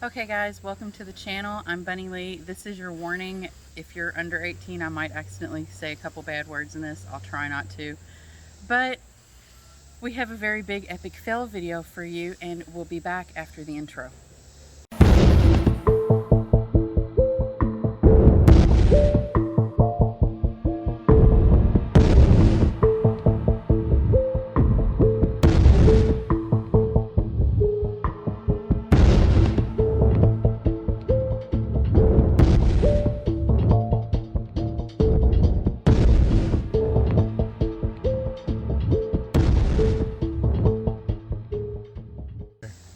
Okay guys, welcome to the channel. I'm Bunny Lee. This is your warning. If you're under 18, I might accidentally say a couple bad words in this. I'll try not to. But we have a very big epic fail video for you, and we'll be back after the intro.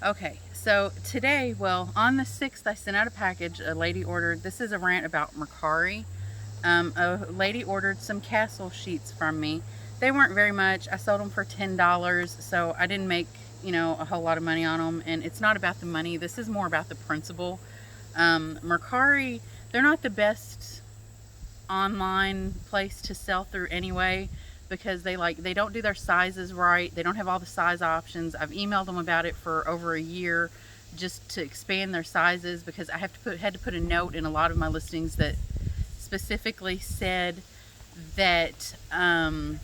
Okay, so today, well, on the 6th, I sent out a package. A lady ordered, this is a rant about Mercari. A lady ordered some castle sheets from me. They weren't very much. I sold them for $10, so I didn't make, a whole lot of money on them. And it's not about the money. This is more about the principle. Mercari, they're not the best online place to sell through anyway, because they don't do their sizes right. They don't have all the size options. I've emailed them about it for over a year just to expand their sizes, because I had to put a note in a lot of my listings that specifically said that that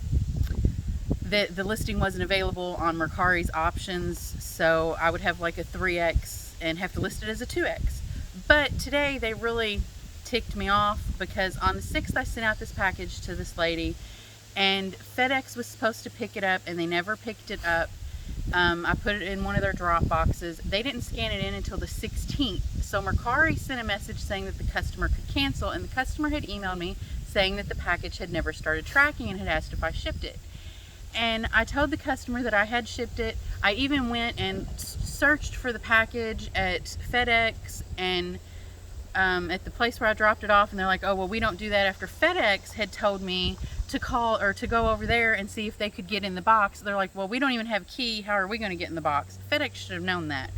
the listing wasn't available on Mercari's options, so I would have like a 3X and have to list it as a 2X. But today they really ticked me off, because on the 6th I sent out this package to this lady, and FedEx was supposed to pick it up and they never picked it up. I put it in one of their drop boxes. They didn't scan it in until the 16th. So Mercari sent a message saying that the customer could cancel, and the customer had emailed me saying that the package had never started tracking and had asked if I shipped it. And I told the customer that I had shipped it. I even went and searched for the package at FedEx and at the place where I dropped it off, and they're like, oh, well, we don't do that, after FedEx had told me to call or to go over there and see if they could get in the box. They're like, well, we don't even have a key. How are we going to get in the box? FedEx should have known that.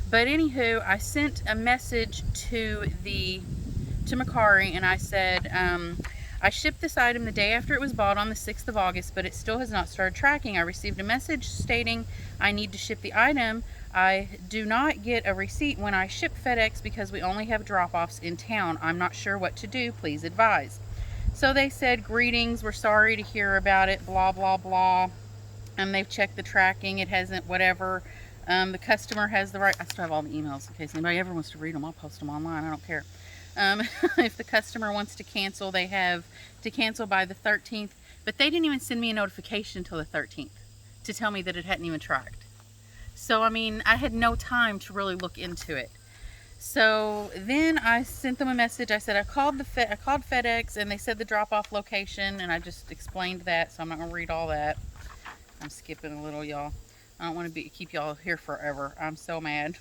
But anywho, I sent a message to Mercari, and I said, I shipped this item the day after it was bought on the 6th of August, but it still has not started tracking. I received a message stating I need to ship the item. I do not get a receipt when I ship FedEx because we only have drop-offs in town. I'm not sure what to do. Please advise. So they said, greetings, we're sorry to hear about it, blah, blah, blah. They've checked the tracking. It hasn't, whatever. The customer has the right. I still have all the emails in case anybody ever wants to read them. I'll post them online. I don't care. If the customer wants to cancel, they have to cancel by the 13th. But they didn't even send me a notification until the 13th to tell me that it hadn't even tracked. So, I mean, I had no time to really look into it. So then I sent them a message. I said I called FedEx, and they said the drop-off location, and I just explained that, so I'm not going to read all that. I'm skipping a little, y'all. I don't want to keep y'all here forever. I'm so mad.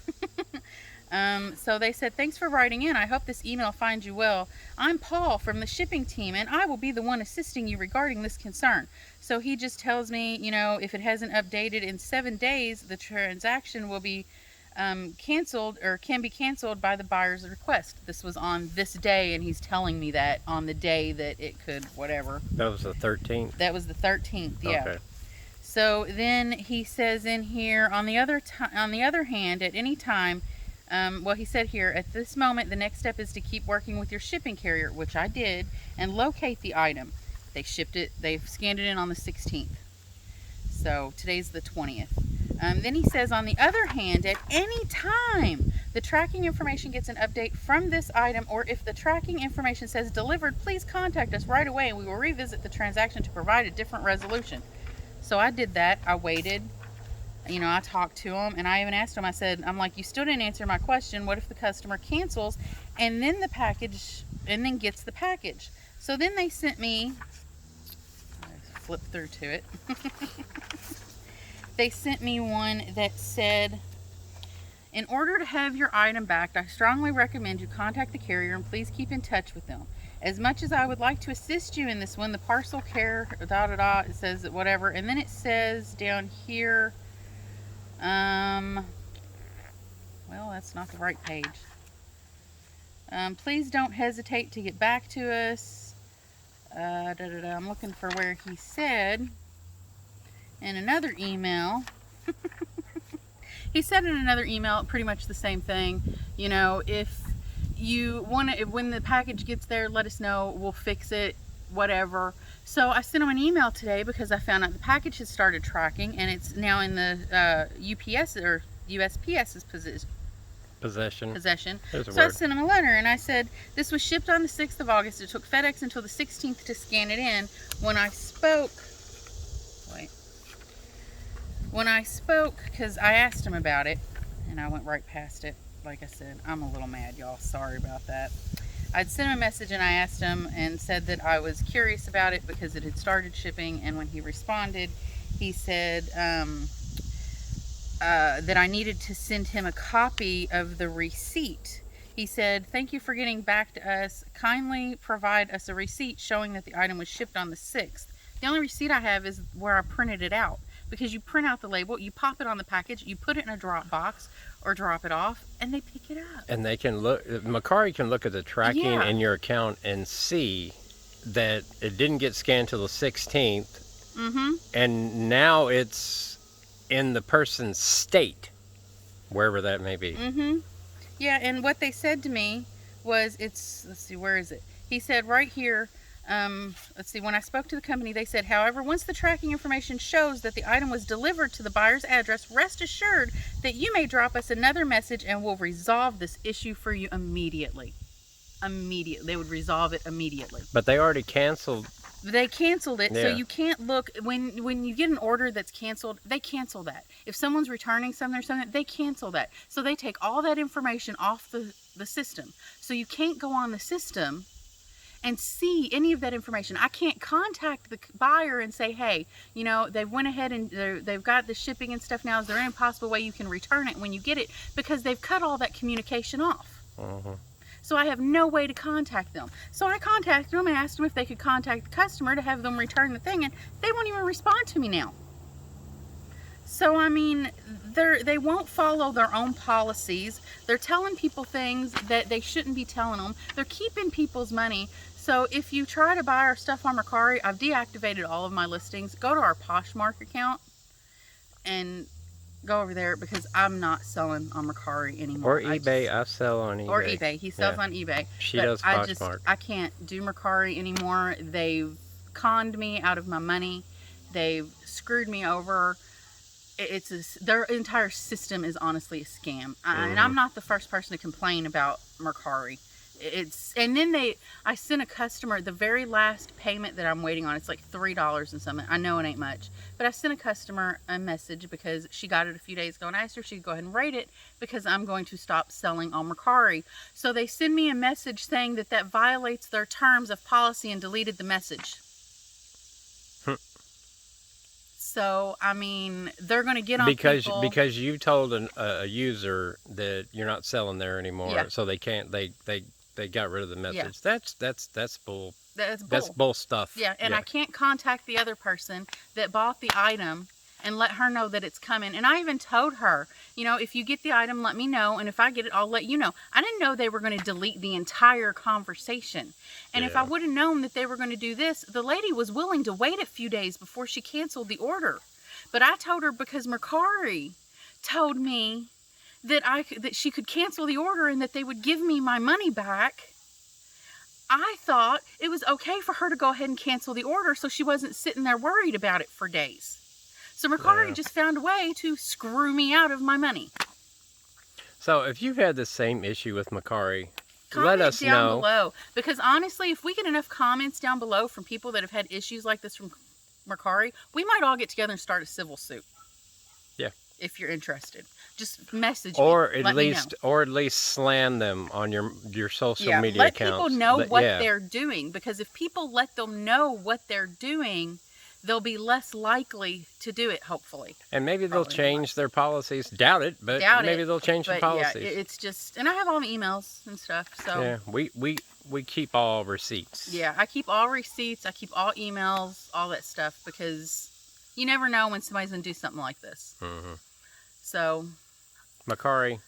So they said, thanks for writing in. I hope this email finds you well. I'm Paul from the shipping team, and I will be the one assisting you regarding this concern. So he just tells me, if it hasn't updated in 7 days, the transaction will be canceled, or can be canceled by the buyer's request. This was on this day, and he's telling me that on the day that it could, whatever. That was the 13th? That was the 13th, yeah. Okay. So then he says in here, on the other hand, at any time, well, he said here, at this moment, the next step is to keep working with your shipping carrier, which I did, and locate the item. They shipped it, they've scanned it in on the 16th. So today's the 20th. Then he says, on the other hand, at any time the tracking information gets an update from this item, or if the tracking information says delivered, please contact us right away and we will revisit the transaction to provide a different resolution. So I did that. I waited. I talked to him, and I even asked him, I'm like, you still didn't answer my question. What if the customer cancels and then gets the package? So then they sent me, I flipped through to it. They sent me one that said, in order to have your item back, I strongly recommend you contact the carrier and please keep in touch with them. As much as I would like to assist you in this one, the parcel care, it says whatever, and then it says down here, well, that's not the right page. Please don't hesitate to get back to us. I'm looking for where he said in another email He said in another email pretty much the same thing. You know, if you want to, when the package gets there, let us know. We'll fix it, whatever. So I sent him an email today because I found out the package has started tracking and it's now in the UPS or USPS's possession. So I sent him a letter and I said, this was shipped on the 6th of August. It took FedEx until the 16th to scan it in. When I spoke, because I asked him about it and I went right past it. Like I said, I'm a little mad, y'all. Sorry about that. I'd sent him a message and I asked him and said that I was curious about it because it had started shipping. And when he responded, he said that I needed to send him a copy of the receipt. He said, thank you for getting back to us. Kindly provide us a receipt showing that the item was shipped on the 6th. The only receipt I have is where I printed it out. Because you print out the label, you pop it on the package, you put it in a drop box or drop it off, and they pick it up. And they can look, Mercari can look at the tracking in your account and see that it didn't get scanned till the 16th. Mm-hmm. And now it's in the person's state, wherever that may be. Mm-hmm. Yeah, and what they said to me was, let's see, where is it? He said right here, let's see, when I spoke to the company, they said, however, once the tracking information shows that the item was delivered to the buyer's address, rest assured that you may drop us another message and we'll resolve this issue for you immediately. Immediately. They would resolve it immediately. But they already canceled. They canceled it, Yeah. so you can't look, when you get an order that's canceled, they cancel that. If someone's returning something or something, they cancel that. So they take all that information off the system. So you can't go on the system and see any of that information. I can't contact the buyer and say, hey, you know, they went ahead and they've got the shipping and stuff now. Is there any possible way you can return it when you get it? Because they've cut all that communication off. Mm-hmm. So I have no way to contact them. So I contacted them and asked them if they could contact the customer to have them return the thing, and they won't even respond to me now. So, I mean, they won't follow their own policies. They're telling people things that they shouldn't be telling them. They're keeping people's money. So if you try to buy our stuff on Mercari, I've deactivated all of my listings. Go to our Poshmark account and go over there because I'm not selling on Mercari anymore. Or eBay. I sell on eBay. Or eBay. He sells on eBay. She does Poshmark. I can't do Mercari anymore. They've conned me out of my money. They've screwed me over. Their entire system is honestly a scam. And I'm not the first person to complain about Mercari. And then I sent a customer the very last payment that I'm waiting on. It's like $3 and something. I know it ain't much, but I sent a customer a message because she got it a few days ago, and I asked her if she'd go ahead and rate it because I'm going to stop selling on Mercari. So they send me a message saying that violates their terms of policy and deleted the message. So, I mean, they're going to get on people. Because you told a user that you're not selling there anymore, Yeah. so they can't. They got rid of the message. Yeah. That's bull. That's bull. That's bull stuff. Yeah, and I can't contact the other person that bought the item and let her know that it's coming. And I even told her, you know, if you get the item, let me know, and if I get it, I'll let you know. I didn't know they were going to delete the entire conversation. And if I would have known that they were going to do this, the lady was willing to wait a few days before she canceled the order. But I told her because Mercari told me that she could cancel the order and that they would give me my money back. I thought it was okay for her to go ahead and cancel the order so she wasn't sitting there worried about it for days. So Mercari just found a way to screw me out of my money. So if you've had the same issue with Mercari, Comment let us down know. below. Because honestly, if we get enough comments down below from people that have had issues like this from Mercari, we might all get together and start a civil suit. Yeah. If you're interested. Just message or me. at least slam them on your social media let accounts. People know what they're doing, because if people let them know what they're doing, they'll be less likely to do it, hopefully. And maybe they'll change their policies. Doubt it, but maybe they'll change the policies. Yeah, it's just, and I have all the emails and stuff. So yeah, we keep all receipts. Yeah, I keep all receipts. I keep all emails, all that stuff, because you never know when somebody's gonna do something like this. Mm-hmm. So Mercari,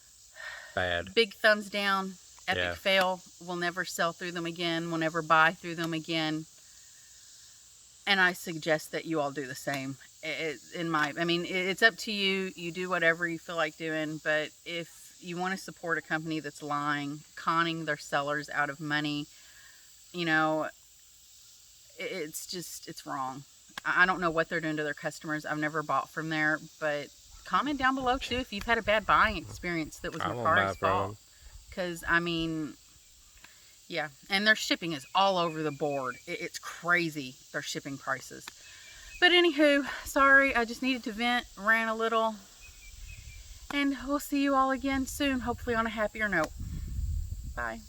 bad. Big thumbs down. Epic fail. We'll never sell through them again. We'll never buy through them again. And I suggest that you all do the same. I mean, it's up to you. You do whatever you feel like doing, but if you want to support a company that's lying, conning their sellers out of money, you know, it's wrong. I don't know what they're doing to their customers. I've never bought from there, but comment down below too if you've had a bad buying experience that was I won't buy Mercari's from fault. them. Because, I mean, yeah, and their shipping is all over the board. It's crazy, their shipping prices. But anywho, sorry, I just needed to vent, ran a little, and we'll see you all again soon, hopefully on a happier note. Bye.